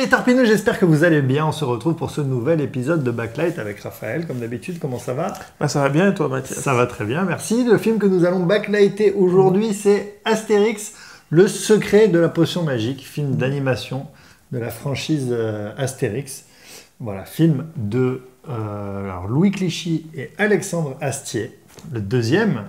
les Tarpinous, j'espère que vous allez bien. On se retrouve pour ce nouvel épisode de Backlight avec Raphaël. Comme d'habitude, comment ça va? Ça va bien et toi, Mathias? Ça va très bien, merci. Le film que nous allons backlighter aujourd'hui, c'est Astérix, le secret de la potion magique, film d'animation de la franchise Astérix. Voilà, film de Louis Clichy et Alexandre Astier, le deuxième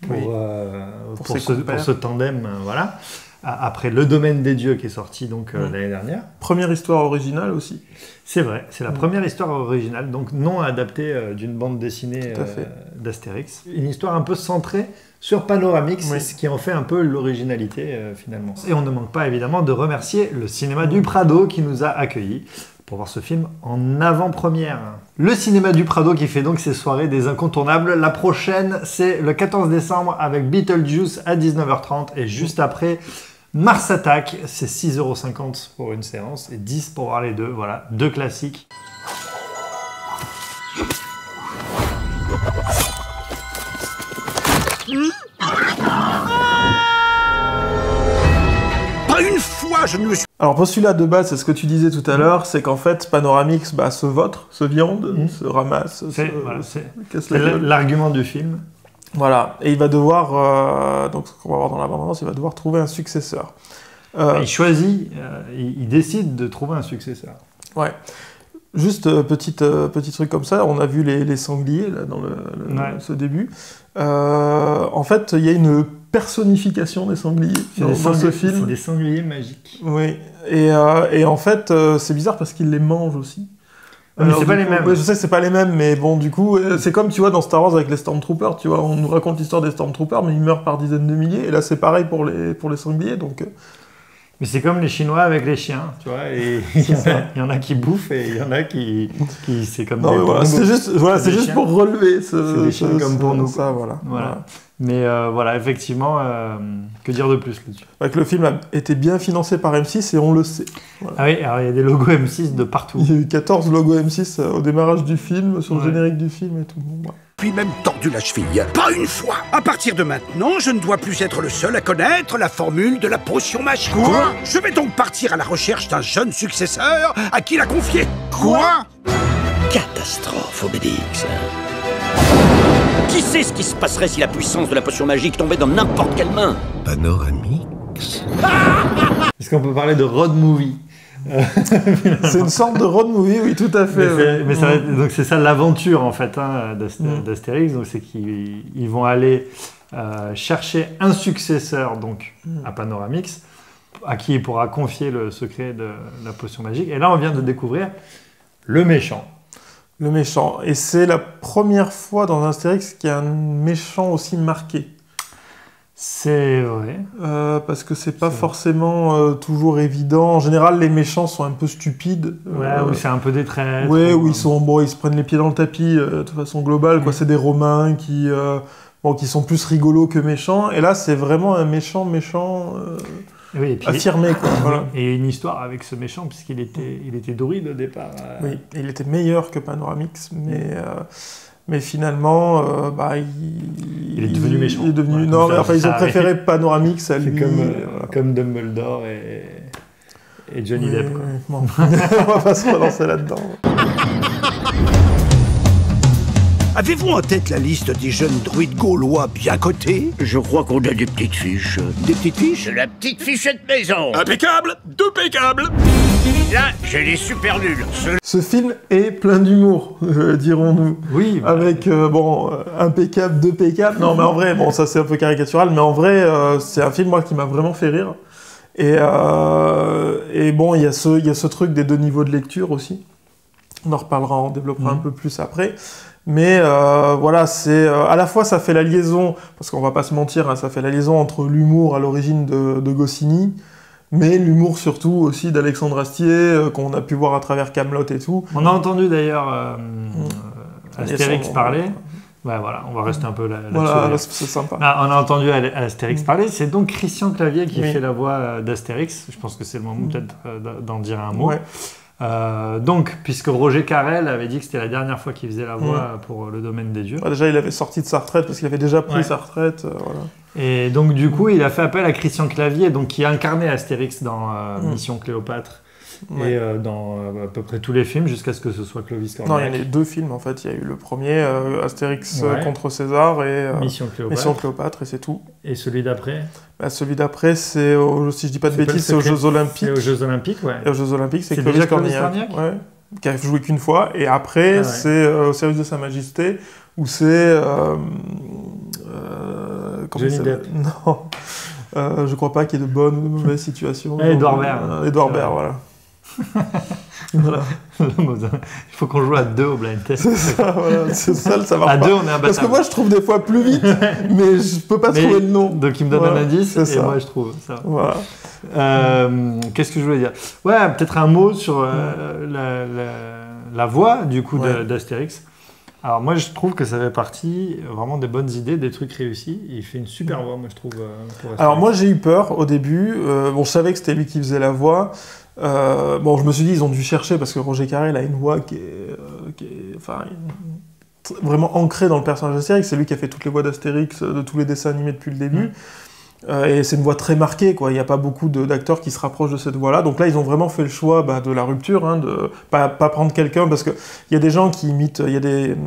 pour ce tandem, voilà. Après Le Domaine des Dieux qui est sorti donc l'année dernière. Première histoire originale aussi. C'est vrai, c'est la première histoire originale, donc non adaptée d'une bande dessinée d'Astérix. Une histoire un peu centrée sur Panoramix, c'est ce qui en fait un peu l'originalité finalement. Et on ne manque pas évidemment de remercier le Cinéma du Prado qui nous a accueillis pour voir ce film en avant-première. Le Cinéma du Prado qui fait donc ses soirées des incontournables. La prochaine, c'est le 14 décembre avec Beetlejuice à 19h30 et juste après Mars Attack, c'est 6,50 € pour une séance et 10 pour voir les deux. Voilà, deux classiques. Pas une fois, je ne me suis... Alors pour celui-là, de base, c'est ce que tu disais tout à l'heure, c'est qu'en fait, Panoramix se vautre, se viande, se ramasse, casse la gueule. L'argument du film. Voilà, et il va devoir, donc ce qu'on va voir dans la bande-annonce, il va devoir trouver un successeur. Il choisit, il décide de trouver un successeur. Ouais. Juste petit truc comme ça, on a vu les sangliers là, dans ce début. En fait, il y a une personnification des sangliers dans ce film. C'est des sangliers magiques. Oui, et en fait, c'est bizarre parce qu'ils les mangent aussi. Mais c'est pas les mêmes. Ouais, je sais que c'est pas les mêmes, mais bon, du coup, c'est comme, tu vois, dans Star Wars avec les Stormtroopers, tu vois, on nous raconte l'histoire des Stormtroopers, mais ils meurent par dizaines de milliers, et là, c'est pareil pour les sangliers, donc... Mais c'est comme les Chinois avec les chiens, tu vois, et il y en a qui bouffent, et il y en a qui c'est comme non, des... Voilà, c'est juste pour relever c'est des chiens comme pour nous. Ça, voilà. Mais voilà, effectivement, que dire de plus là-dessus? Que le film a été bien financé par M6 et on le sait. Voilà. Ah oui, alors il y a des logos M6 de partout. Il y a eu 14 logos M6 au démarrage du film, sur le générique du film et tout. Ouais. Puis même tordu la cheville. Pas une fois. À partir de maintenant, je ne dois plus être le seul à connaître la formule de la potion magique. Quoi? Je vais donc partir à la recherche d'un jeune successeur à qui la confier. Quoi? Catastrophe, Obélix. Qui sait ce qui se passerait si la puissance de la potion magique tombait dans n'importe quelle main? Panoramix. Est-ce qu'on peut parler de road movie? C'est une sorte de road movie, oui, tout à fait. Donc c'est ça l'aventure en fait d'Astérix. Donc c'est qu'ils vont aller chercher un successeur donc à Panoramix, à qui il pourra confier le secret de la potion magique. Et là on vient de découvrir le méchant. Le méchant. Et c'est la première fois dans Astérix qu'il y a un méchant aussi marqué. C'est vrai. Parce que c'est pas forcément toujours évident. En général, les méchants sont un peu stupides. Ouais, ou c'est un peu des traîtres. Ouais, où ils se prennent les pieds dans le tapis de façon globale. Quoi. C'est des Romains qui sont plus rigolos que méchants. Et là, c'est vraiment un méchant oui, et puis, affirmé. Quoi. Voilà. Et une histoire avec ce méchant, puisqu'il était druide au départ. Oui, il était meilleur que Panoramix, mais finalement, il est devenu méchant. Il est devenu... non, mais enfin, ils ont préféré Panoramix à lui. Comme Dumbledore et Johnny Depp. Quoi. Bon. On va pas se relancer là-dedans. Avez-vous en tête la liste des jeunes druides gaulois bien cotés? Je crois qu'on a des petites fiches. Des petites fiches? C'est la petite fichette maison. Impeccable! Impeccable! Là, j'ai des super nuls. Ce film est plein d'humour, dirons-nous. Oui. Avec, impeccable, pécable. Non, mais en vrai, bon, ça c'est un peu caricatural, mais en vrai, c'est un film, moi, qui m'a vraiment fait rire. Et bon, il y a ce truc des deux niveaux de lecture aussi. On en reparlera, on développera un peu plus après. Mais voilà, c'est à la fois ça fait la liaison, parce qu'on va pas se mentir, hein, ça fait la liaison entre l'humour à l'origine de Goscinny, mais l'humour surtout aussi d'Alexandre Astier, qu'on a pu voir à travers Kaamelott et tout. On a entendu d'ailleurs Astérix parler. Ouais, voilà, on va rester un peu là-dessus. Voilà, c'est sympa. On a entendu Astérix parler. C'est donc Christian Clavier qui fait la voix d'Astérix. Je pense que c'est le moment peut-être d'en dire un mot. Ouais. Donc, puisque Roger Carrel avait dit que c'était la dernière fois qu'il faisait la voix pour Le Domaine des Dieux. Ouais, déjà, il avait sorti de sa retraite parce qu'il avait déjà pris sa retraite. Voilà. Et donc, du coup, il a fait appel à Christian Clavier, donc, qui incarnait Astérix dans Mission Cléopâtre et dans à peu près tous les films jusqu'à ce que ce soit Clovis Cornillac. Non, il y a les 2 films en fait. Il y a eu le premier, Astérix contre César et Mission Cléopâtre et c'est tout. Et celui d'après celui d'après, c'est, si je dis pas de bêtises, c'est aux Jeux Olympiques. C'est aux Jeux Olympiques, ouais. Et aux Jeux Olympiques, c'est Clovis Cornillac. Ouais, qui a joué qu'une fois. Et après, c'est au service de Sa Majesté, où c'est... Johnny Depp. Non. Je crois pas qu'il y ait de bonnes ou de mauvaises situations. Édouard Baird. Édouard Baird, voilà. Voilà. Il faut qu'on joue à 2 au blind test. C'est ça, voilà. C'est ça, ça marche à pas. 2, on est imbattable. Parce que moi, je trouve des fois plus vite, mais je peux pas trouver le nom. Donc, il me donne un indice, et moi, je trouve. Ça. Voilà. Qu'est-ce que je voulais dire? Ouais, peut-être un mot sur la voix, du coup, d'Astérix. Alors moi je trouve que ça fait partie vraiment des bonnes idées, des trucs réussis. Il fait une super voix, moi je trouve. Alors moi j'ai eu peur au début. Bon, je savais que c'était lui qui faisait la voix. Bon, je me suis dit ils ont dû chercher parce que Roger Carrel a une voix qui est vraiment ancrée dans le personnage d'Astérix. C'est lui qui a fait toutes les voix d'Astérix de tous les dessins animés depuis le début. Et c'est une voix très marquée, quoi. Il n'y a pas beaucoup d'acteurs qui se rapprochent de cette voix-là. Donc là, ils ont vraiment fait le choix de la rupture, hein, de pas prendre quelqu'un, parce qu'il y a des gens qui imitent, il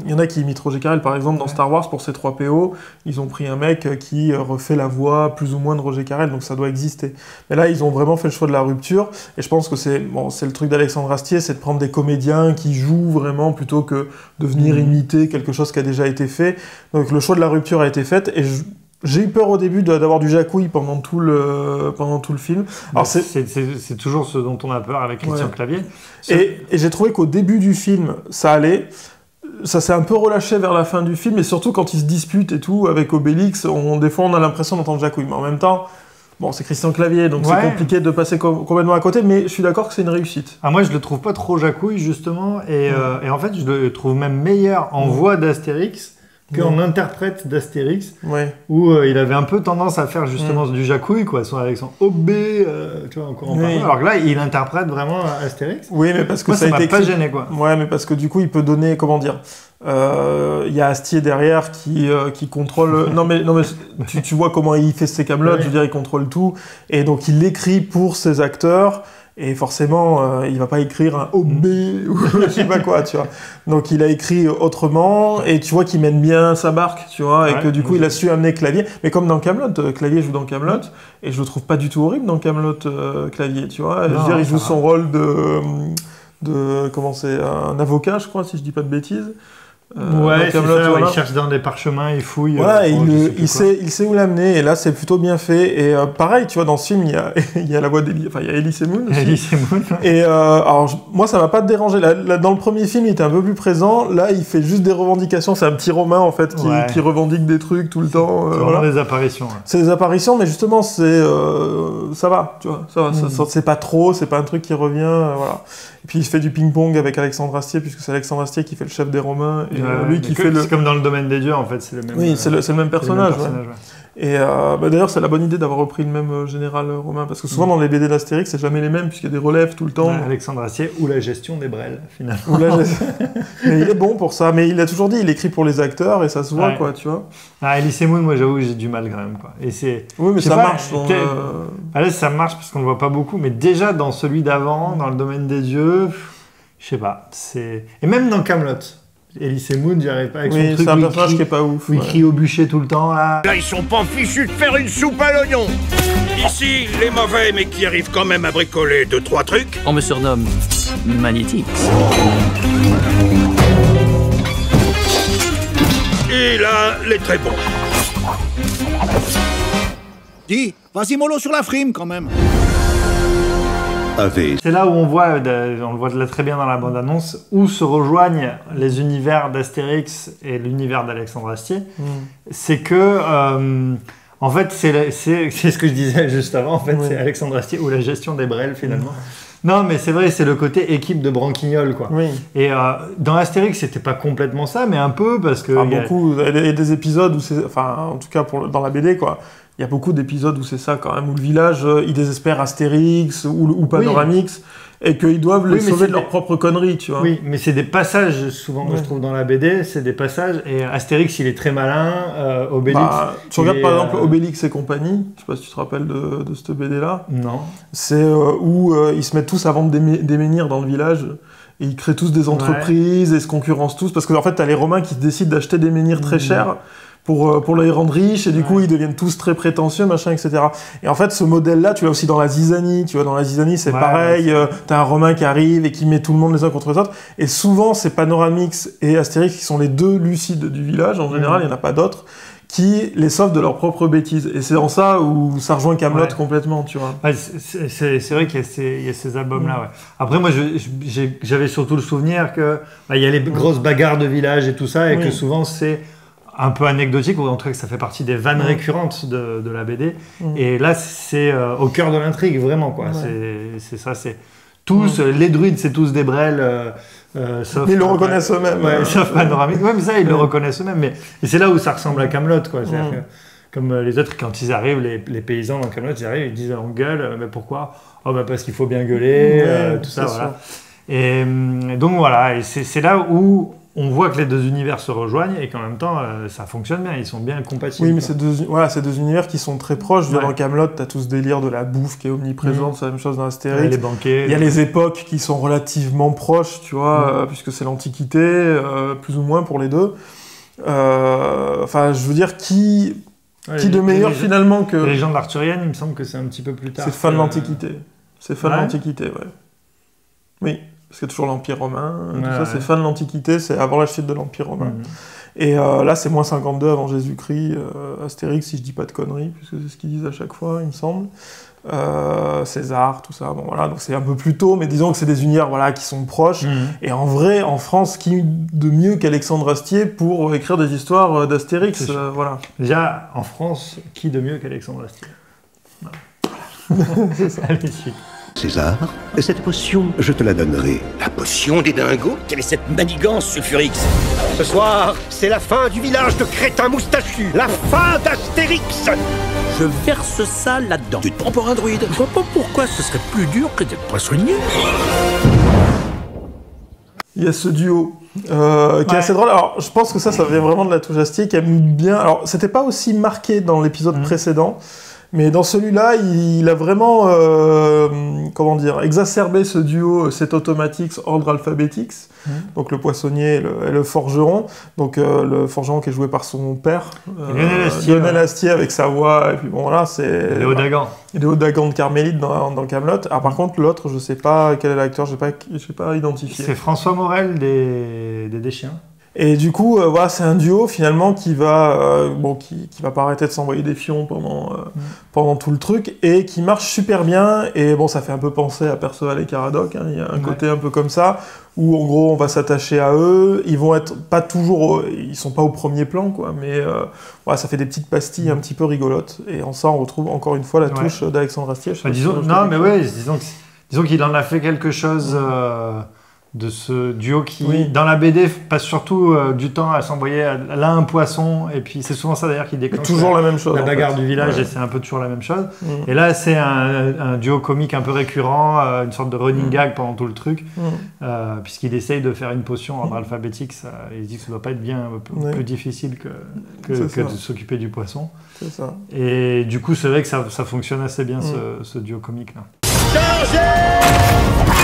y en a qui imitent Roger Carrel, par exemple, dans Star Wars, pour C3PO, ils ont pris un mec qui refait la voix plus ou moins de Roger Carrel, donc ça doit exister. Mais là, ils ont vraiment fait le choix de la rupture, et je pense que c'est le truc d'Alexandre Astier, c'est de prendre des comédiens qui jouent vraiment, plutôt que de venir imiter quelque chose qui a déjà été fait. Donc le choix de la rupture a été fait, et j'ai eu peur au début d'avoir du jacouille pendant tout le film. Alors c'est toujours ce dont on a peur avec Christian Clavier. Et j'ai trouvé qu'au début du film, ça allait. Ça s'est un peu relâché vers la fin du film, et surtout quand ils se disputent et tout, avec Obélix, des fois on a l'impression d'entendre jacouille. Mais en même temps, bon, c'est Christian Clavier, donc c'est compliqué de passer complètement à côté, mais je suis d'accord que c'est une réussite. Ah, moi je le trouve pas trop jacouille, justement, et en fait je le trouve même meilleur en voix d'Astérix qu'en interprète d'Astérix, où il avait un peu tendance à faire justement du jacouille, quoi, avec son OB, tu vois, encore en parlant. Alors que là, il interprète vraiment Astérix. Oui, mais parce que moi, ça m'a pas gêné, quoi. Ouais, mais parce que du coup, il peut donner, comment dire, il y a Astier derrière qui contrôle... non mais tu vois comment il fait ses camelotes, je veux dire, il contrôle tout, et donc il l'écrit pour ses acteurs. Et forcément, il va pas écrire un OB ou je sais pas quoi, tu vois. Donc il a écrit autrement, et tu vois qu'il mène bien sa barque, tu vois, et que du coup il a su amener Clavier. Mais comme dans Kaamelott, Clavier joue dans Kaamelott, et je le trouve pas du tout horrible dans Kaamelott, Clavier, tu vois. Je veux dire, il joue son rôle comment c'est, un avocat, je crois, si je dis pas de bêtises. C'est ça, il cherche dans des parchemins, il fouille. Voilà, il sait où l'amener, et là c'est plutôt bien fait. Et pareil, tu vois, dans ce film, il y a la voix d'Elie, enfin il y a Elie Semoun aussi. Elie Semoun. Et alors, moi ça m'a pas dérangé. Là, dans le premier film, il était un peu plus présent. Là, il fait juste des revendications. C'est un petit Romain en fait qui revendique des trucs tout le temps. C'est vraiment des apparitions. Ouais. C'est des apparitions, mais justement, ça va, tu vois, ça va. C'est pas trop, c'est pas un truc qui revient, voilà. Et puis il fait du ping-pong avec Alexandre Astier, puisque c'est Alexandre Astier qui fait le chef des Romains, et lui qui fait C'est comme dans le domaine des dieux, en fait, c'est le même. Oui, c'est le même personnage. Et d'ailleurs, c'est la bonne idée d'avoir repris le même général romain, parce que souvent dans les BD d'Astérix, c'est jamais les mêmes, puisqu'il y a des relèves tout le temps. Alexandre Astier ou la gestion des brels, finalement. Mais il est bon pour ça. Mais il a toujours dit, il écrit pour les acteurs, et ça se voit, quoi, tu vois. Elie Semoun, moi j'avoue, j'ai du mal quand même, quoi. Et oui, mais ça marche. Là, ça marche parce qu'on le voit pas beaucoup, mais déjà dans celui d'avant, dans le domaine des dieux, je sais pas. Et même dans Kaamelott. Elie Semoun, j'y arrive pas avec son truc. C'est un personnage qui est pas ouf. Où il crie au bûcher tout le temps, là. Là, ils sont pas fichus de faire une soupe à l'oignon. Ici, les mauvais, mais qui arrivent quand même à bricoler 2-3 trucs. On me surnomme Magnétix. Et là, les très bons. Dis, vas-y mollo sur la frime, quand même. C'est là où on le voit très bien dans la bande-annonce, où se rejoignent les univers d'Astérix et l'univers d'Alexandre Astier. C'est que, en fait, c'est ce que je disais juste avant, en fait, c'est Alexandre Astier ou la gestion des brels, finalement. Non, mais c'est vrai, c'est le côté équipe de branquignoles, quoi. Et dans Astérix, c'était pas complètement ça, mais un peu, parce que... il y a des épisodes où c'est... Enfin, en tout cas, dans la BD, quoi. Il y a beaucoup d'épisodes où c'est ça quand même, où le village, il désespère Astérix ou Panoramix, et qu'ils doivent les sauver de leurs propres conneries, tu vois. Oui, mais c'est des passages, souvent, moi je trouve dans la BD, c'est des passages, et Astérix, il est très malin, Obélix... tu regardes par exemple Obélix et compagnie, je sais pas si tu te rappelles de cette BD-là. Non. C'est où ils se mettent tous à vendre des menhirs dans le village, et ils créent tous des entreprises, et se concurrencent tous, parce qu'en fait, t'as les Romains qui décident d'acheter des menhirs très chers, pour les rendre riches, et du coup, ils deviennent tous très prétentieux, machin, etc. Et en fait, ce modèle-là, tu l'as aussi dans la zizanie, tu vois, dans la zizanie, c'est pareil, t'as un Romain qui arrive et qui met tout le monde les uns contre les autres, et souvent, c'est Panoramix et Astérix qui sont les deux lucides du village, en général, il n'y en a pas d'autres, qui les sauvent de leurs propres bêtises. Et c'est en ça où ça rejoint Kaamelott complètement, tu vois. Ouais, c'est vrai qu'il y a ces albums-là, ouais. Après, moi, j'avais surtout le souvenir que il y a les grosses bagarres de village et tout ça, et que souvent, c'est un peu anecdotique, ou en tout cas que ça fait partie des vannes récurrentes de la BD. Et là, c'est au cœur de l'intrigue, vraiment, quoi. C'est ça, c'est tous, les druides, c'est tous des brels, sauf... Mais ils le reconnaissent eux-mêmes. Ouais, sauf Panoramix. Ouais, mais ça, ils le reconnaissent eux-mêmes. Mais et c'est là où ça ressemble à Kaamelott, quoi. C'est-à-dire que, comme les autres, quand ils arrivent, les paysans dans Kaamelott, ils arrivent, ils disent on gueule, mais pourquoi? Oh, bah parce qu'il faut bien gueuler, tout ça, voilà. Et donc voilà, et c'est là où on voit que les deux univers se rejoignent et qu'en même temps, ça fonctionne bien, ils sont bien compatibles. Oui, mais c'est deux univers qui sont très proches. Dans Kaamelott, t'as tout ce délire de la bouffe qui est omniprésente, c'est la même chose dans Astérix. Les banquets. Il y a les époques qui sont relativement proches, tu vois, puisque c'est l'Antiquité, plus ou moins pour les deux. Enfin, je veux dire, qui de meilleur finalement que... Les légendes arthuriennes, il me semble que c'est un petit peu plus tard. C'est fin de l'Antiquité. C'est fin de l'Antiquité, ouais. Oui. Parce qu'il y a toujours l'Empire romain, tout ça, c'est fin de l'Antiquité, c'est avant la chute de l'Empire romain. Et là, c'est moins 52 avant Jésus-Christ, Astérix, si je dis pas de conneries, puisque c'est ce qu'ils disent à chaque fois, il me semble. César, tout ça, bon voilà, donc c'est un peu plus tôt, mais disons que c'est des univers qui sont proches. Et en vrai, en France, qui de mieux qu'Alexandre Astier pour écrire des histoires d'Astérix, voilà. Déjà, en France, qui de mieux qu'Alexandre Astier? Voilà. C'est ça. Allez, suite. César, cette potion, je te la donnerai. La potion des dingos? Quelle est cette manigance, Sulfurix? Ce soir, c'est la fin du village de crétins moustachus. La fin d'Astérix. Je verse ça là-dedans. Tu te prends pour un druide? Je vois pas pourquoi ce serait plus dur que d'être poissonnier. Il y a ce duo qui est assez drôle. Alors, je pense que ça vient vraiment de la touche Astier qui aime bien... Alors, c'était pas aussi marqué dans l'épisode précédent, mais dans celui-là, il a vraiment, exacerbé ce duo Cet Automatix, Ordre Alphabetix, donc le poissonnier et le forgeron, donc le forgeron qui est joué par son père, Lionel Astier avec sa voix, et puis bon voilà, c'est... Léo Dagan. Léo Dagan de Carmélite dans Kaamelott. Ah, par contre, l'autre, je sais pas quel est l'acteur, j'ai pas identifié. C'est François Morel des Chiens. Et du coup, voilà, c'est un duo finalement qui va pas arrêter de s'envoyer des fions pendant tout le truc et qui marche super bien. Et bon, ça fait un peu penser à Perceval et Caradoc. Il y a un côté un peu comme ça où en gros on va s'attacher à eux. Ils vont être pas toujours, ils sont pas au premier plan quoi, mais voilà, ça fait des petites pastilles un petit peu rigolotes. Et en ça, on retrouve encore une fois la touche d'Alexandre Astier. Disons qu'il en a fait quelque chose. De ce duo qui, dans la BD, passe surtout du temps à s'envoyer là un poisson, et puis c'est souvent ça d'ailleurs qui déclenche toujours la même chose, la bagarre du village, et c'est un peu toujours la même chose. Et là, c'est un duo comique un peu récurrent, une sorte de running gag pendant tout le truc, puisqu'il essaye de faire une potion en alphabétique. Il dit que ça doit pas être bien plus difficile que de s'occuper du poisson. C'est ça. Et du coup, c'est vrai que ça fonctionne assez bien, ce duo comique-là.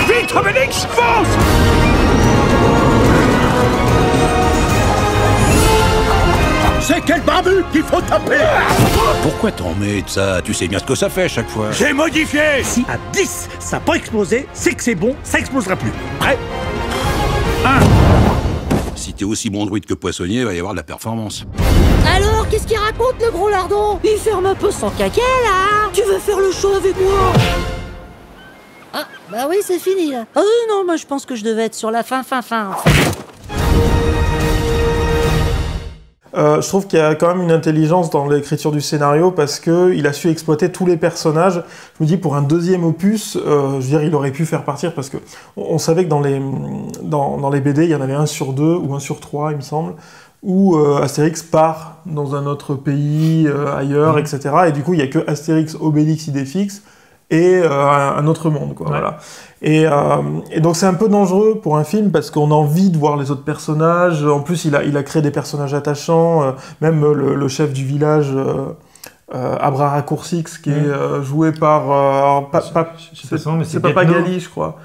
Vite, Obélix, fonce! C'est quel barbu qu'il faut taper! Pourquoi t'en mets de ça? Tu sais bien ce que ça fait à chaque fois. J'ai modifié! Si à 10, ça n'a pas explosé, c'est que c'est bon, ça explosera plus. Prêt? 1. Si t'es aussi bon druide que poissonnier, il va y avoir de la performance. Alors, qu'est-ce qu'il raconte, le gros lardon? Il ferme un peu son caca, là. Tu veux faire le show avec moi? Ah, bah oui, c'est fini, là. Oh non, moi je pense que je devais être sur la fin. Je trouve qu'il y a quand même une intelligence dans l'écriture du scénario parce qu'il a su exploiter tous les personnages. Je me dis, pour un deuxième opus, je veux dire, il aurait pu faire partir parce que on savait que dans les BD, il y en avait 1 sur 2 ou 1 sur 3, il me semble, où Astérix part dans un autre pays, ailleurs, etc. Et du coup, il n'y a que Astérix, Obélix, Idéfix et un autre monde, quoi. Ouais. Voilà. Et donc c'est un peu dangereux pour un film parce qu'on a envie de voir les autres personnages. En plus, il a créé des personnages attachants, même le chef du village. Abrara Coursix, qui est joué par... c'est Papa Gali, je crois.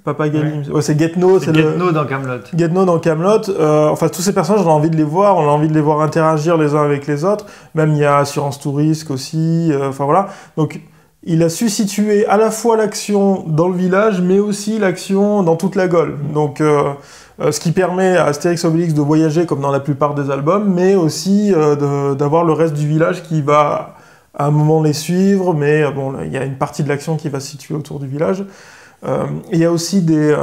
Papa Gali. Ouais, c'est Getno. C'est Getno dans Kaamelott. Getno dans Kaamelott. Enfin, tous ces personnages, on a envie de les voir, on a envie de les voir interagir les uns avec les autres. Même, il y a Assurance Tout Risque aussi. Enfin, voilà. Donc, il a su situer à la fois l'action dans le village, mais aussi l'action dans toute la Gaule. Donc... ce qui permet à Astérix Obélix de voyager comme dans la plupart des albums, mais aussi d'avoir le reste du village qui va à un moment les suivre, mais bon, il y a une partie de l'action qui va se situer autour du village. Il y a aussi des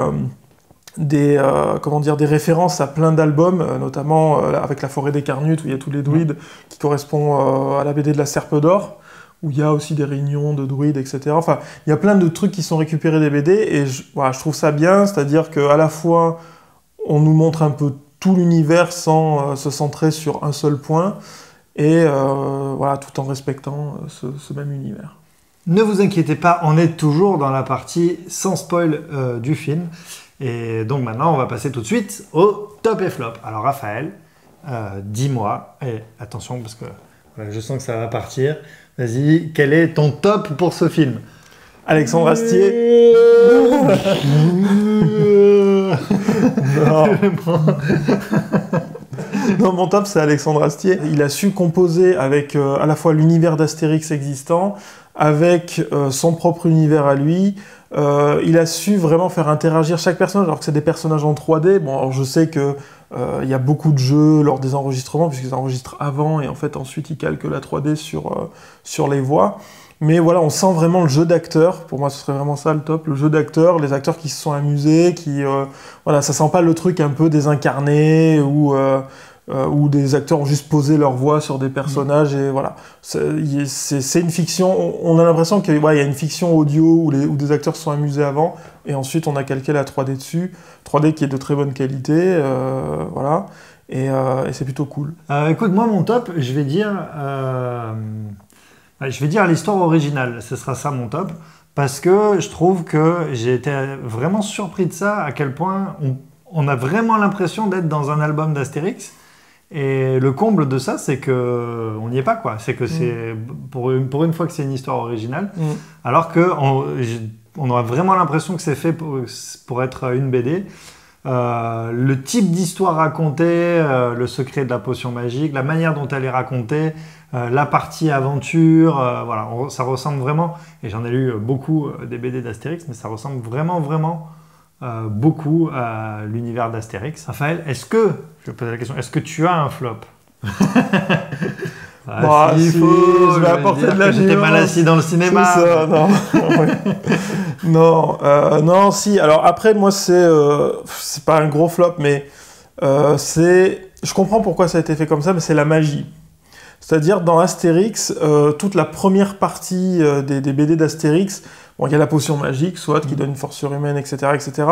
références à plein d'albums, notamment avec La Forêt des Carnutes, où il y a tous les druides, qui correspondent à la BD de la Serpe d'Or, où il y a aussi des réunions de druides, etc. Enfin, il y a plein de trucs qui sont récupérés des BD, et je trouve ça bien, c'est-à-dire qu'à la fois... on nous montre un peu tout l'univers sans se centrer sur un seul point, et voilà, tout en respectant ce même univers. Ne vous inquiétez pas, on est toujours dans la partie sans spoil du film. Et donc maintenant, on va passer tout de suite au top et flop. Alors Raphaël, dis-moi, et attention parce que voilà, je sens que ça va partir, vas-y, quel est ton top pour ce film? Alexandre Astier. Non, mon top, c'est Alexandre Astier. Il a su composer avec à la fois l'univers d'Astérix existant, avec son propre univers à lui. Il a su vraiment faire interagir chaque personnage, alors que c'est des personnages en 3D. Bon, alors je sais que il y a beaucoup de jeux lors des enregistrements, puisqu'ils enregistrent avant, et en fait, ensuite, ils calquent la 3D sur les voix. Mais voilà, on sent vraiment le jeu d'acteur. Pour moi, ce serait vraiment ça le top, le jeu d'acteur, les acteurs qui se sont amusés, voilà, ça sent pas le truc un peu désincarné où des acteurs ont juste posé leur voix sur des personnages et voilà. C'est une fiction. On a l'impression qu'il y a une fiction audio où des acteurs se sont amusés avant et ensuite on a calqué la 3D dessus, 3D qui est de très bonne qualité, voilà. Et c'est plutôt cool. Écoute, moi mon top, je vais dire l'histoire originale, ce sera ça mon top, parce que je trouve que j'ai été vraiment surpris de ça, à quel point on a vraiment l'impression d'être dans un album d'Astérix, et le comble de ça, c'est qu'on n'y est pas, quoi. C'est que c'est, pour une fois que c'est une histoire originale, alors qu'on a vraiment l'impression que c'est fait pour être une BD. Le type d'histoire racontée, le secret de la potion magique, la manière dont elle est racontée, la partie aventure, voilà, ça ressemble vraiment, et j'en ai lu beaucoup des BD d'Astérix, mais ça ressemble vraiment beaucoup à l'univers d'Astérix. Raphaël, je vais poser la question, est-ce que tu as un flop? Je vais apporter de la géance. J'étais mal assis dans le cinéma. C'est ça, non. Non, si. Alors après, moi, c'est pas un gros flop, mais je comprends pourquoi ça a été fait comme ça, mais c'est la magie. C'est-à-dire, dans Astérix, toute la première partie des BD d'Astérix, bon, il y a la potion magique, soit qui donne une force surhumaine, etc.,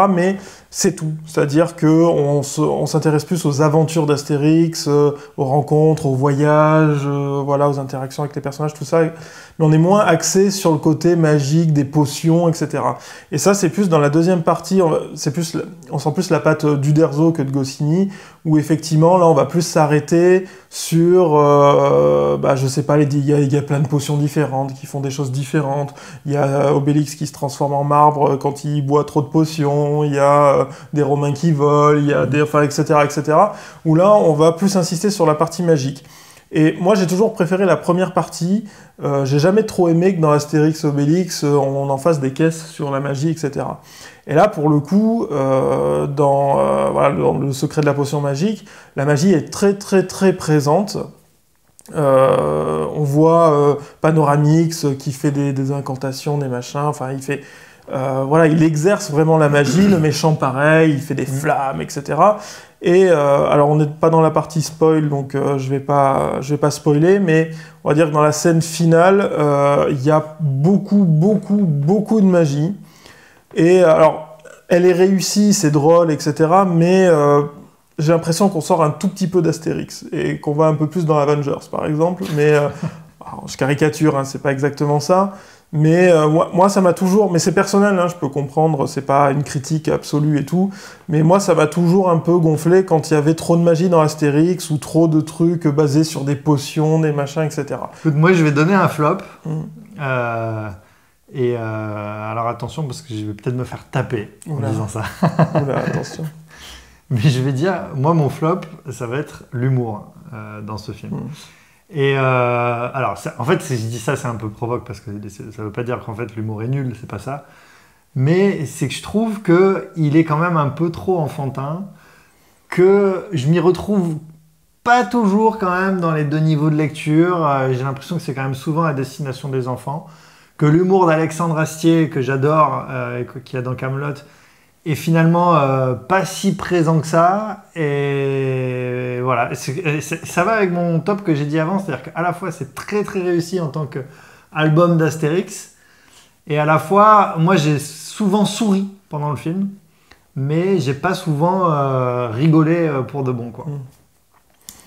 mais c'est tout. C'est-à-dire qu'on s'intéresse plus aux aventures d'Astérix, aux rencontres, aux voyages, voilà, aux interactions avec les personnages, tout ça. Mais on est moins axé sur le côté magique, des potions, etc. Et ça, c'est plus dans la deuxième partie, on sent plus la patte d'Uderzo que de Goscinny, où effectivement, là, on va plus s'arrêter sur, je sais pas, il y a plein de potions différentes, qui font des choses différentes. Il y a Obélix qui se transforme en marbre quand il boit trop de potions, il y a des Romains qui volent, il y a etc., où là, on va plus insister sur la partie magique. Et moi, j'ai toujours préféré la première partie. J'ai jamais trop aimé que dans Astérix Obélix, on en fasse des caisses sur la magie, etc. Et là, pour le coup, dans le secret de la potion magique, la magie est très, très, très présente. On voit Panoramix qui fait des incantations, des machins, enfin, il fait... il exerce vraiment la magie, le méchant pareil, il fait des flammes, etc. Et alors on n'est pas dans la partie spoil, donc je vais pas spoiler, mais on va dire que dans la scène finale, il y a beaucoup de magie. Et alors, elle est réussie, c'est drôle, etc. Mais j'ai l'impression qu'on sort un tout petit peu d'Astérix et qu'on va un peu plus dans Avengers, par exemple. Mais alors, je caricature, hein, c'est pas exactement ça. Mais moi, ça m'a toujours... Mais c'est personnel, hein, je peux comprendre, c'est pas une critique absolue et tout, mais moi, ça m'a toujours un peu gonflé quand il y avait trop de magie dans Astérix, ou trop de trucs basés sur des potions, des machins, etc. Écoute, moi, je vais donner un flop. Alors attention, parce que je vais peut-être me faire taper en disant ça. Oula, attention. Mais je vais dire, moi, mon flop, ça va être l'humour dans ce film. Et alors, en fait, si je dis ça, c'est un peu provoque, parce que ça veut pas dire qu'en fait l'humour est nul, c'est pas ça. Mais c'est que je trouve qu'il est quand même un peu trop enfantin, que je m'y retrouve pas toujours quand même dans les deux niveaux de lecture. J'ai l'impression que c'est quand même souvent à destination des enfants. Que l'humour d'Alexandre Astier, que j'adore, qu'il y a dans Kaamelott, est finalement pas si présent que ça. Et voilà, ça va avec mon top que j'ai dit avant, c'est-à-dire qu'à la fois c'est très très réussi en tant qu'album d'Astérix, et à la fois, moi j'ai souvent souri pendant le film, mais j'ai pas souvent rigolé pour de bon, quoi.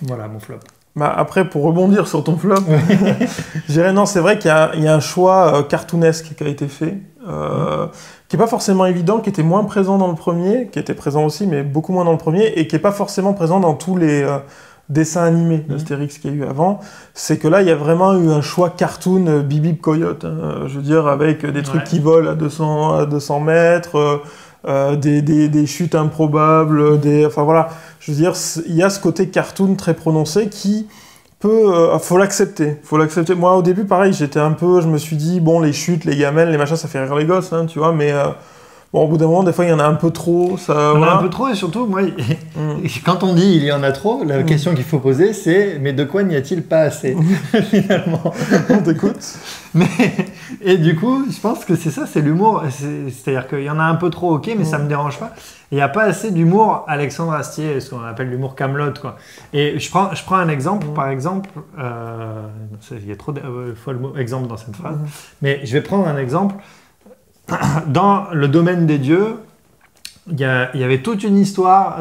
Voilà mon flop. Bah après, pour rebondir sur ton flop, je dirais non, c'est vrai qu'il y a un choix cartoonesque qui a été fait, qui n'est pas forcément évident, qui était moins présent dans le premier, qui était présent aussi, mais beaucoup moins dans le premier, et qui n'est pas forcément présent dans tous les dessins animés d'Astérix qu'il y a eu avant. C'est que là, il y a vraiment eu un choix cartoon Bip Coyote, hein, je veux dire, avec des trucs qui volent à 200 mètres, des chutes improbables, enfin voilà, je veux dire, il y a ce côté cartoon très prononcé qui peut, faut l'accepter. Moi au début pareil, je me suis dit bon, les chutes, les gamelles, les machins, ça fait rire les gosses, hein, tu vois, mais bon, au bout d'un moment, des fois il y en a un peu trop, ça. Il y en a un peu trop, et surtout moi, quand on dit il y en a trop, la question qu'il faut poser c'est mais de quoi n'y a-t-il pas assez finalement. On t'écoute. Et du coup, je pense que c'est ça, c'est l'humour. C'est-à-dire qu'il y en a un peu trop, ok, mais ça me dérange pas. Il n'y a pas assez d'humour Alexandre Astier, ce qu'on appelle l'humour Kaamelott, quoi. Et je prends un exemple, par exemple, il y a trop d'exemples dans cette phrase, mais je vais prendre un exemple. Dans le domaine des dieux, il y avait toute une histoire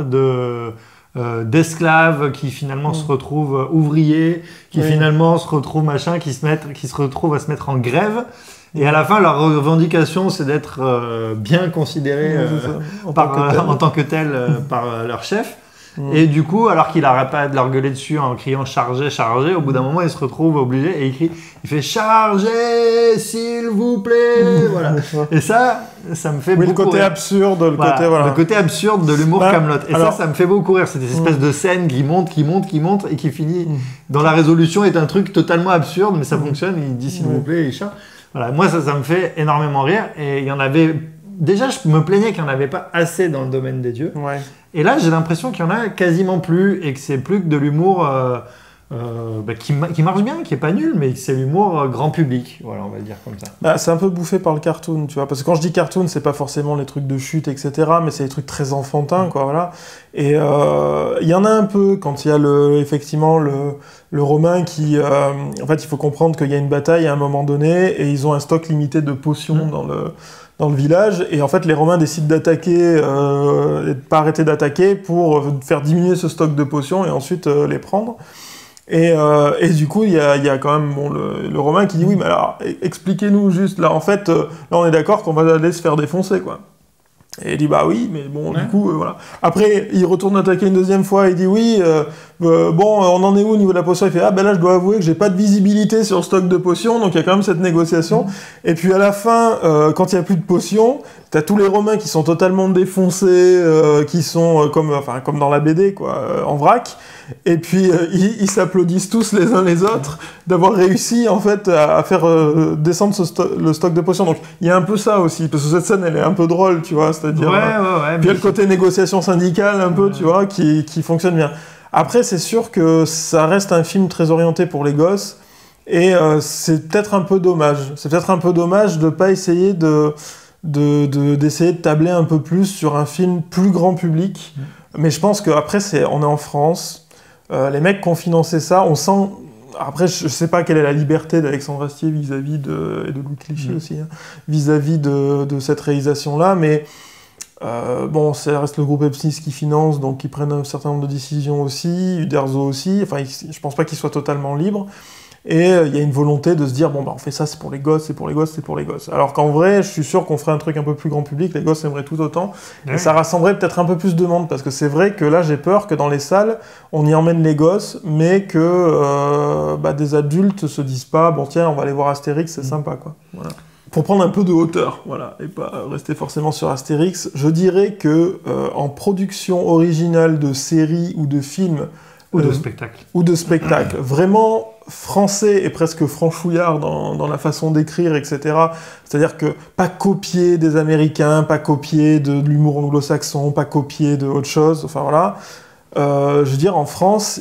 d'esclaves qui finalement se retrouvent ouvriers, qui finalement se retrouvent machin, qui se retrouvent à se mettre en grève. Et à la fin, leur revendication, c'est d'être bien considérés en tant que tel par leur chef. Et du coup, alors qu'il n'arrête pas de leur gueuler dessus en criant « Chargez, chargez », au bout d'un moment, il se retrouve obligé et il fait « Chargez, s'il vous plaît !» Voilà. Et ça me fait beaucoup le côté rire. absurde, le côté absurde de l'humour Kaamelott. Et alors, ça me fait beaucoup rire. C'est des espèces de scènes qui montent et qui finit dans la résolution est un truc totalement absurde, mais ça fonctionne. Il dit « S'il vous plaît », il chante. Voilà. Moi, ça me fait énormément rire. Et il y en avait... Déjà, je me plaignais qu'il n'y en avait pas assez dans le domaine des dieux. Ouais. Et là, j'ai l'impression qu'il y en a quasiment plus et que c'est plus que de l'humour qui marche bien, qui est pas nul, mais c'est l'humour grand public. Voilà, on va le dire comme ça. Bah, c'est un peu bouffé par le cartoon, tu vois. Parce que quand je dis cartoon, c'est pas forcément les trucs de chute, etc., mais c'est des trucs très enfantins, quoi, voilà. Et il y en a un peu quand il y a effectivement le Romain qui... en fait, il faut comprendre qu'il y a une bataille à un moment donné et ils ont un stock limité de potions dans le village, et en fait les Romains décident d'attaquer et de pas arrêter d'attaquer pour faire diminuer ce stock de potions et ensuite les prendre. Et du coup il y a quand même le Romain qui dit oui mais alors expliquez-nous juste là en fait là on est d'accord qu'on va aller se faire défoncer quoi. Et il dit bah oui mais bon du coup voilà. Après il retourne attaquer une deuxième fois, il dit oui bon on en est où au niveau de la potion, il fait ah ben là je dois avouer que j'ai pas de visibilité sur le stock de potions, donc il y a quand même cette négociation. Et puis à la fin quand il y a plus de potions, t'as tous les Romains qui sont totalement défoncés, qui sont comme dans la BD quoi, en vrac. Et puis ils s'applaudissent tous les uns les autres d'avoir réussi en fait à faire descendre le stock de potions. Donc il y a un peu ça aussi, parce que cette scène elle est un peu drôle, tu vois, c'est-à-dire puis il y a le côté négociation syndicale un peu, tu vois, qui fonctionne bien. Après c'est sûr que ça reste un film très orienté pour les gosses et c'est peut-être un peu dommage. C'est peut-être un peu dommage de pas essayer d'essayer de tabler un peu plus sur un film plus grand public. Mais je pense qu'après on est en France. Les mecs qui ont financé ça, on sent... Après, je sais pas quelle est la liberté d'Alexandre Astier vis-à-vis et de Louis Clichy aussi, hein, vis-à-vis de cette réalisation-là, mais bon, ça reste le groupe M6 qui finance, donc ils prennent un certain nombre de décisions aussi, Uderzo aussi, enfin, je pense pas qu'ils soient totalement libres. Et il y a une volonté de se dire, bon, bah, on fait ça, c'est pour les gosses, c'est pour les gosses, c'est pour les gosses. Alors qu'en vrai, je suis sûr qu'on ferait un truc un peu plus grand public, les gosses aimeraient tout autant, et ça rassemblerait peut-être un peu plus de monde, parce que c'est vrai que là, j'ai peur que dans les salles, on y emmène les gosses, mais que des adultes se disent pas, bon tiens, on va aller voir Astérix, c'est sympa, quoi. Voilà. Pour prendre un peu de hauteur, voilà, et pas rester forcément sur Astérix, je dirais que en production originale de séries ou de films, ou de spectacle, vraiment français et presque franchouillard dans la façon d'écrire, etc. C'est-à-dire que pas copier des Américains, pas copier de l'humour anglo-saxon, pas copier de autre chose, enfin voilà. Je veux dire, en France,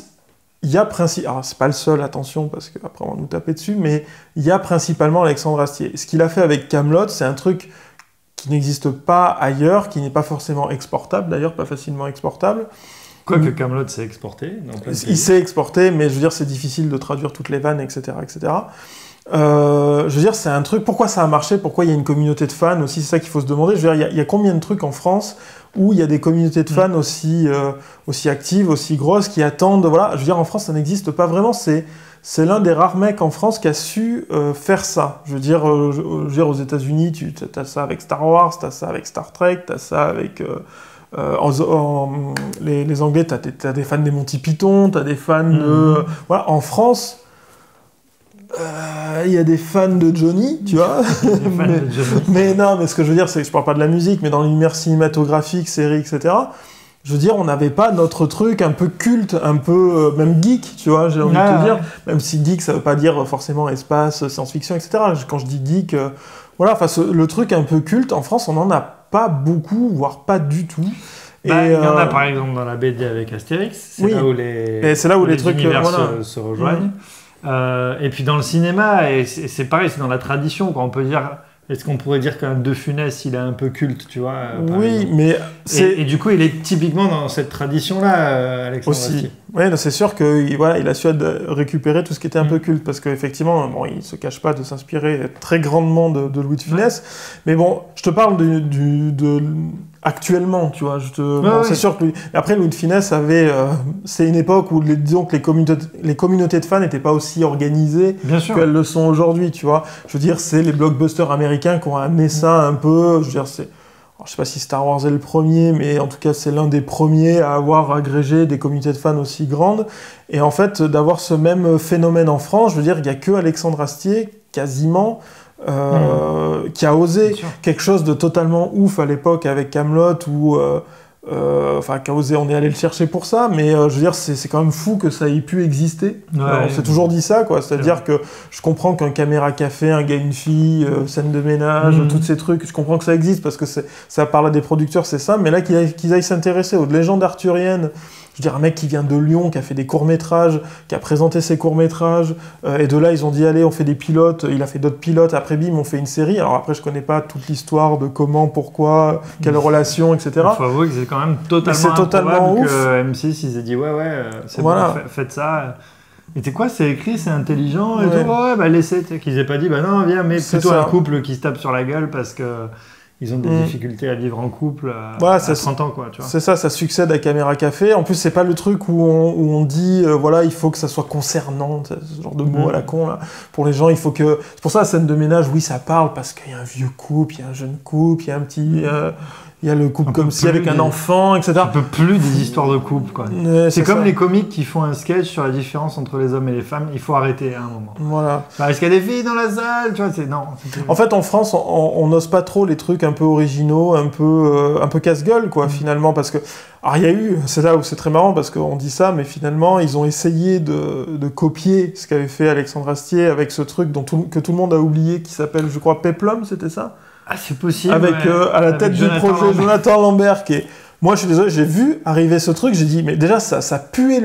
il y a alors c'est pas le seul, attention, parce qu'après on va nous taper dessus, mais il y a principalement Alexandre Astier. Ce qu'il a fait avec Kaamelott, c'est un truc qui n'existe pas ailleurs, qui n'est pas forcément exportable, d'ailleurs pas facilement exportable. Quoique Kaamelott s'est exporté. Il s'est exporté, mais je veux dire, c'est difficile de traduire toutes les vannes, etc. etc. Je veux dire, c'est un truc... Pourquoi ça a marché? Pourquoi il y a une communauté de fans aussi? C'est ça qu'il faut se demander. Je veux dire, il y a combien de trucs en France où il y a des communautés de fans aussi actives, aussi grosses, qui attendent... Voilà, je veux dire, en France, ça n'existe pas vraiment. C'est l'un des rares mecs en France qui a su faire ça. Je veux dire, aux États-Unis, tu as ça avec Star Wars, tu as ça avec Star Trek, tu as ça avec... les Anglais, t'as des fans des Monty Python, t'as des fans de... Voilà, en France, il y a des fans de Johnny, tu vois. mais non, mais ce que je veux dire, c'est que je parle pas de la musique, mais dans l'univers cinématographique, série, etc., je veux dire, on n'avait pas notre truc un peu culte, un peu même geek, tu vois, j'ai envie de te dire. Même si geek, ça veut pas dire forcément espace, science-fiction, etc. Quand je dis geek, voilà, enfin, le truc un peu culte, en France, on en a pas beaucoup, voire pas du tout. Il y en a par exemple dans la BD avec Astérix, c'est là où les trucs univers se rejoignent. Et puis dans le cinéma, et c'est pareil, c'est dans la tradition, quoi. On peut dire, est-ce qu'on pourrait dire qu'un De Funès, il est un peu culte, tu vois, oui, mais et du coup, il est typiquement dans cette tradition-là, Alexandre Astier. Oui, c'est sûr qu'il il a su récupérer tout ce qui était un peu culte, parce qu'effectivement, bon, il ne se cache pas de s'inspirer très grandement de Louis de Funès, mais bon, je te parle actuellement, tu vois, c'est sûr que après Louis de Funès avait, c'est une époque où disons que les communautés de fans n'étaient pas aussi organisées qu'elles le sont aujourd'hui, tu vois. Je veux dire, c'est les blockbusters américains qui ont amené ça un peu, je veux dire, je sais pas si Star Wars est le premier, mais en tout cas c'est l'un des premiers à avoir agrégé des communautés de fans aussi grandes. Et en fait, d'avoir ce même phénomène en France, je veux dire, il n'y a que Alexandre Astier, quasiment, qui a osé quelque chose de totalement ouf à l'époque avec Kaamelott, ou qui a osé, on est allé le chercher pour ça, mais je veux dire, c'est quand même fou que ça ait pu exister. On s'est toujours dit ça, quoi. C'est-à-dire que je comprends qu'un caméra café, un gars, une fille, scène de ménage, tous ces trucs, je comprends que ça existe parce que ça parle à des producteurs, c'est ça, mais là qu'ils aillent s'intéresser aux légendes arthuriennes. Je veux dire, un mec qui vient de Lyon, qui a fait des courts-métrages, qui a présenté ses courts-métrages, et de là, ils ont dit, allez, on fait des pilotes, il a fait d'autres pilotes, après, bim, on fait une série. Alors après, je connais pas toute l'histoire de comment, pourquoi, quelle relation, etc. Il faut avouer que c'est quand même totalement ouf que M6, ils aient dit, c'est bon, faites ça. Et c'est quoi, c'est écrit, c'est intelligent, et tout, laissez, qu'ils aient pas dit, non, viens, mais plutôt un couple qui se tape sur la gueule parce que... Ils ont des difficultés à vivre en couple à 30 ans, quoi, tu vois. C'est ça succède à Caméra Café. En plus, c'est pas le truc où on dit, il faut que ça soit concernant, ce genre de mot à la con, là. Pour les gens, il faut que... C'est pour ça, la scène de ménage, oui, ça parle, parce qu'il y a un vieux couple, il y a un jeune couple, il y a un petit... Il y a le couple comme si avec un enfant, etc. On peut plus des histoires de couple, quoi. C'est comme les comiques qui font un sketch sur la différence entre les hommes et les femmes. Il faut arrêter à un moment. Voilà. Est-ce qu'il y a des filles dans la salle, tu vois, non. En fait, en France, on n'ose pas trop les trucs un peu originaux, un peu casse-gueule, quoi, finalement, parce que... Alors, il y a eu... C'est là où c'est très marrant, parce qu'on dit ça, mais finalement, ils ont essayé de copier ce qu'avait fait Alexandre Astier avec ce truc que tout le monde a oublié, qui s'appelle, je crois, Peplum, c'était ça ? Ah, c'est possible. Avec à la tête du projet Jonathan Lambert, qui est... Moi, je suis désolé, j'ai vu arriver ce truc, j'ai dit, mais déjà, ça puait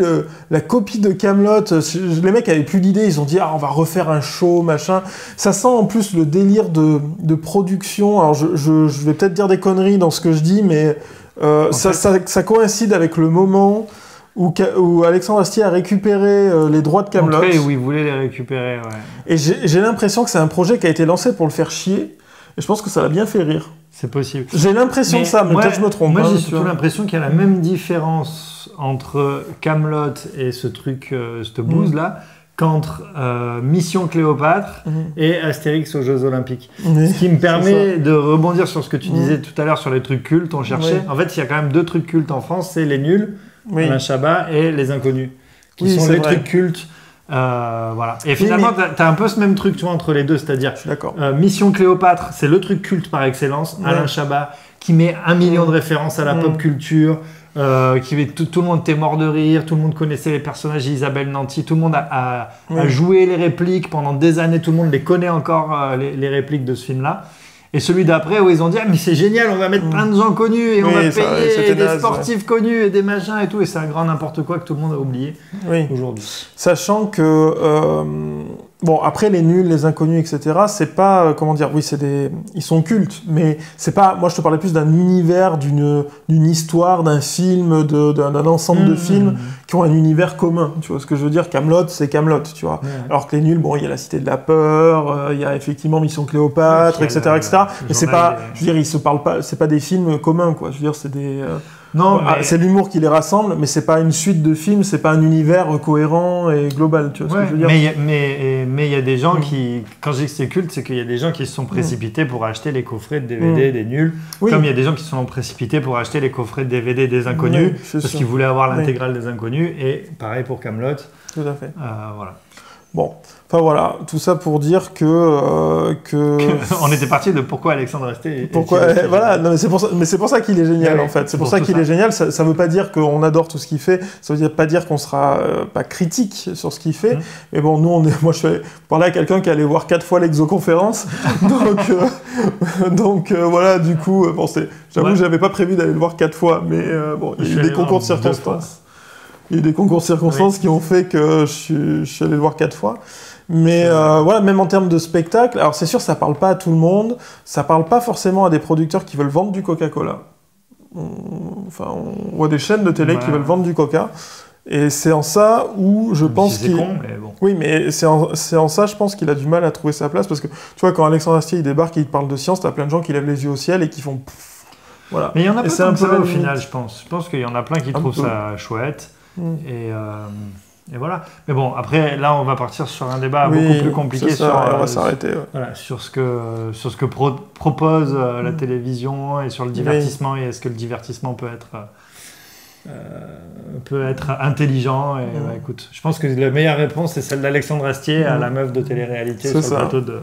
la copie de Kaamelott. Les mecs avaient plus d'idées, ils ont dit, on va refaire un show, machin. Ça sent en plus le délire de production. Alors, je vais peut-être dire des conneries dans ce que je dis, mais ça coïncide avec le moment où Alexandre Astier a récupéré les droits de Kaamelott. Où il voulait les récupérer, ouais. Et j'ai l'impression que c'est un projet qui a été lancé pour le faire chier. Et je pense que ça l'a bien fait rire. C'est possible. J'ai l'impression de ça, mais peut-être je me trompe. Moi, j'ai surtout l'impression qu'il y a la même différence entre Kaamelott et ce truc, cette bouse-là, qu'entre Mission Cléopâtre et Astérix aux Jeux Olympiques. Oui, ce qui me permet de rebondir sur ce que tu disais tout à l'heure sur les trucs cultes, on cherchait. En fait, il y a quand même 2 trucs cultes en France, c'est Les Nuls, Alain Chabat, et Les Inconnus, qui sont les trucs cultes. Voilà. Et finalement, t'as un peu ce même truc, tu vois, entre les deux, c'est-à-dire Mission Cléopâtre, c'est le truc culte par excellence, Alain Chabat, qui met 1 million de références à la pop culture, tout le monde était mort de rire, tout le monde connaissait les personnages d'Isabelle Nanty, tout le monde a joué les répliques pendant des années, tout le monde les connaît encore, les répliques de ce film-là. Et celui d'après où ils ont dit mais c'est génial, on va mettre plein de gens connus et on va payer des sportifs connus et des machins et tout, et c'est un grand n'importe quoi que tout le monde a oublié aujourd'hui. Sachant que bon, après Les Nuls, Les Inconnus, etc., c'est pas comment dire, ils sont cultes, mais c'est pas, moi je te parlais plus d'un univers, d'une histoire, d'un film, d'un ensemble de films qui ont un univers commun, tu vois ce que je veux dire. Kaamelott, c'est Kaamelott, tu vois. Alors que Les Nuls, bon, il y a La Cité de la Peur, il y a effectivement Mission Cléopâtre, etc., etc. Mais c'est pas, je veux dire, ils se parlent pas, c'est pas des films communs, quoi. Je veux dire, c'est des non, c'est l'humour qui les rassemble, mais c'est pas une suite de films, c'est pas un univers cohérent et global, tu vois ce que je veux dire. Mais il y a des gens qui, quand je dis que c'est culte, c'est qu'il y a des gens qui se sont précipités pour acheter les coffrets de DVD des Nuls, comme il y a des gens qui se sont précipités pour acheter les coffrets de DVD des Inconnus, parce qu'ils voulaient avoir l'intégrale des Inconnus, et pareil pour Kaamelott. Tout à fait. Voilà. Bon, enfin voilà, tout ça pour dire que on était parti de pourquoi Alexandre Astier. Voilà, non, mais c'est pour ça qu'il est génial en fait. C'est pour ça qu'il est génial. Ça veut pas dire qu'on adore tout ce qu'il fait. Ça veut pas dire qu'on sera pas critique sur ce qu'il fait. Mais bon, moi je suis parler à quelqu'un qui allait voir 4 fois l'Exoconférence. donc voilà, du coup, bon, j'avoue, j'avais pas prévu d'aller le voir 4 fois, mais bon, il y a eu des concours de circonstances. Il y a eu des concours de circonstances qui ont fait que je suis allé le voir 4 fois. Mais voilà, même en termes de spectacle, alors c'est sûr, ça parle pas à tout le monde, ça parle pas forcément à des producteurs qui veulent vendre du Coca-Cola. On voit des chaînes de télé qui veulent vendre du Coca. Et c'est en ça où je pense qu'il... Bon. Oui, mais c'est en ça, je pense qu'il a du mal à trouver sa place, parce que, tu vois, quand Alexandre Astier, il débarque et il parle de science, t'as plein de gens qui lèvent les yeux au ciel et qui font... Voilà. Mais il y en a pas comme ça au final, je pense. Je pense qu'il y en a plein qui trouvent ça chouette. Et voilà. Mais bon, après, là, on va partir sur un débat beaucoup plus compliqué on va s'arrêter. Voilà, sur ce que propose la télévision et sur le divertissement, et est-ce que le divertissement peut être intelligent. Et écoute, je pense que la meilleure réponse, c'est celle d'Alexandre Astier à la meuf de télé-réalité sur le plateau de...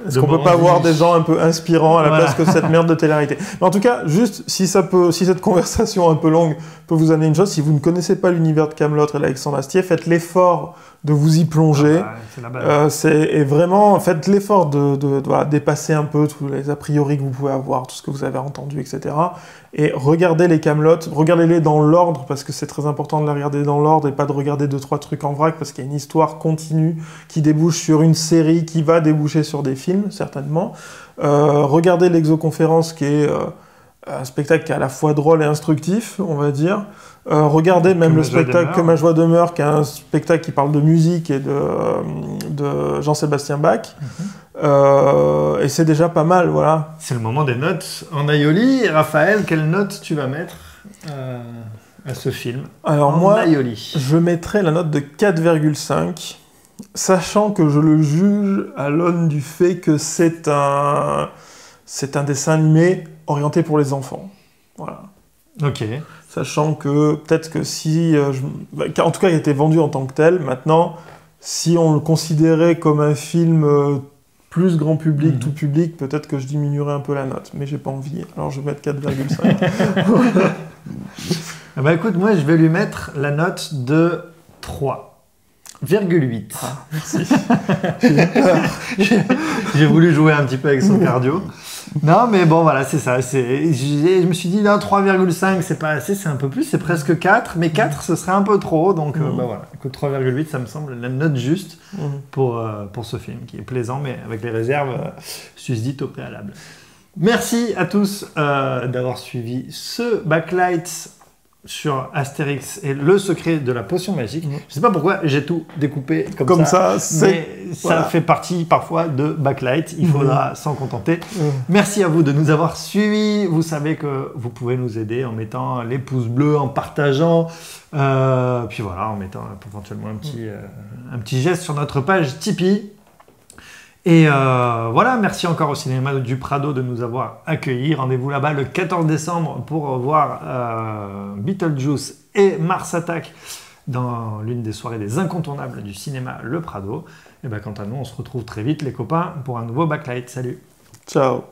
Est-ce qu'on peut pas avoir des gens un peu inspirants à la place que cette merde de télé-réalité? Mais en tout cas, juste, si cette conversation un peu longue peut vous amener une chose, si vous ne connaissez pas l'univers de Kaamelott et d'Alexandre Astier, faites l'effort de vous y plonger. C'est la base. Et vraiment, faites l'effort de dépasser un peu tous les a priori que vous pouvez avoir, tout ce que vous avez entendu, etc. Et regardez les Kaamelott, regardez-les dans l'ordre, parce que c'est très important de les regarder dans l'ordre et pas de regarder 2-3 trucs en vrac, parce qu'il y a une histoire continue qui débouche sur une série qui va déboucher sur des films, certainement. Regardez l'Exoconférence, qui est un spectacle qui est à la fois drôle et instructif, on va dire. Regardez même le spectacle Que ma joie demeure, qui est un spectacle qui parle de musique et de Jean-Sébastien Bach. Et c'est déjà pas mal, voilà. C'est le moment des notes en aioli. Raphaël, quelle note tu vas mettre à ce film? Alors moi, je mettrais la note de 4,5, sachant que je le juge à l'aune du fait que c'est un dessin animé orienté pour les enfants. Voilà. Ok. Sachant que peut-être que si... en tout cas, il a été vendu en tant que tel. Maintenant, si on le considérait comme un film plus grand public, tout public, peut-être que je diminuerais un peu la note. Mais j'ai pas envie. Alors je vais mettre 4,5. Bah écoute, moi, je vais lui mettre la note de 3,8. Ah, merci. J'ai voulu jouer un petit peu avec son cardio. Non, mais bon, voilà, c'est ça. Je me suis dit, non, 3,5, c'est pas assez, c'est un peu plus, c'est presque 4. Mais 4, ce serait un peu trop. Donc, bah voilà. Écoute, 3,8, ça me semble la note juste pour ce film, qui est plaisant, mais avec les réserves susdites au préalable. Merci à tous d'avoir suivi ce Backlight sur Astérix et le secret de la potion magique. Je sais pas pourquoi j'ai tout découpé comme ça. C'est ça fait partie parfois de Backlight. Il faudra s'en contenter. Merci à vous de nous avoir suivis. Vous savez que vous pouvez nous aider en mettant les pouces bleus, en partageant, puis voilà, en mettant éventuellement un petit geste sur notre page Tipeee. Et voilà, merci encore au Cinéma du Prado de nous avoir accueillis. Rendez-vous là-bas le 14 décembre pour voir Beetlejuice et Mars Attack dans l'une des soirées des incontournables du cinéma Le Prado. Et quant à nous, on se retrouve très vite les copains pour un nouveau Backlight. Salut. Ciao.